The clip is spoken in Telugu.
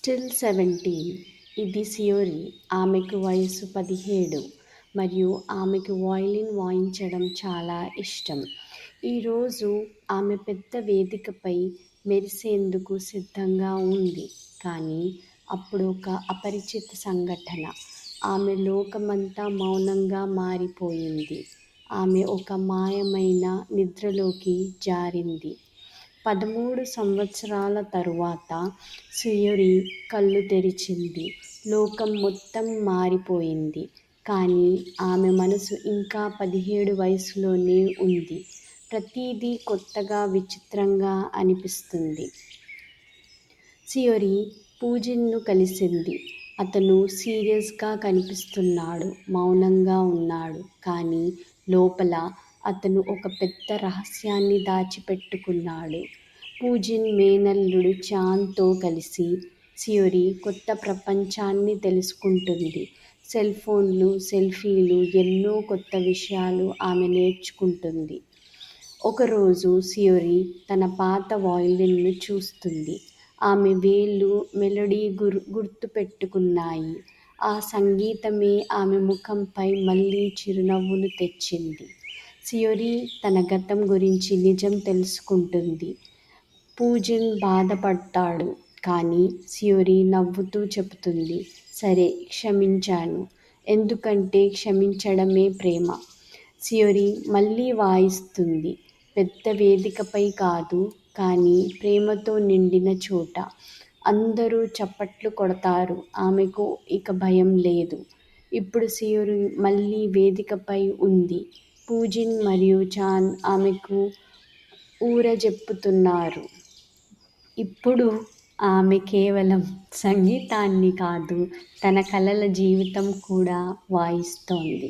స్టిల్ 17. ఇది సియోరి. ఆమెకు వయసు 17 మరియు ఆమెకు వయలిన్ వాయించడం చాలా ఇష్టం. ఈరోజు ఆమె పెద్ద వేదికపై మెరిసేందుకు సిద్ధంగా ఉంది. కానీ అప్పుడు ఒక అపరిచిత సంఘటన. ఆమె లోకమంతా మౌనంగా మారిపోయింది. ఆమె ఒక మాయమైన నిద్రలోకి జారింది. 13 సంవత్సరాల తరువాత సియోరి కళ్ళు తెరిచింది. లోకం మొత్తం మారిపోయింది. కానీ ఆమె మనసు ఇంకా 17 వయసులోనే ఉంది. ప్రతిదీ కొత్తగా, విచిత్రంగా అనిపిస్తుంది. సియోరి పూజిన్ను కలిసింది. అతను సీరియస్గా కనిపిస్తున్నాడు, మౌనంగా ఉన్నాడు. కానీ లోపల అతను ఒక పెద్ద రహస్యాన్ని దాచిపెట్టుకున్నాడు. పూజిన్ మేనల్లుడు చాన్తో కలిసి సియోరి కొత్త ప్రపంచాన్ని తెలుసుకుంటుంది. సెల్ ఫోన్లు, సెల్ఫీలు, ఎన్నో కొత్త విషయాలు ఆమె నేర్చుకుంటుంది. ఒకరోజు సియోరి తన పాత వయలిన్ను చూస్తుంది. ఆమె వేళ్లు మెలోడీ గుర్తుపెట్టుకున్నాయి. ఆ సంగీతమే ఆమె ముఖంపై మళ్లీ చిరునవ్వును తెచ్చింది. సియోరి తన గతం గురించి నిజం తెలుసుకుంటుంది. పూజిన్ బాధపడతాడు. కానీ సియోరి నవ్వుతూ చెబుతుంది, సరే, క్షమించాను. ఎందుకంటే క్షమించడమే ప్రేమ. సియోరి మళ్లీ వాయిస్తుంది. పెద్ద వేదికపై కాదు, కానీ ప్రేమతో నిండిన చోట. అందరూ చప్పట్లు కొడతారు. ఆమెకు ఇక భయం లేదు. ఇప్పుడు సియోరి మళ్లీ వేదికపై ఉంది. పూజిన్ మరియు చాన్ ఆమెకు ఊరజెప్పుతున్నారు. ఇప్పుడు ఆమె కేవలం సంగీతాన్ని కాదు, తన కలల జీవితం కూడా వాయిస్తోంది.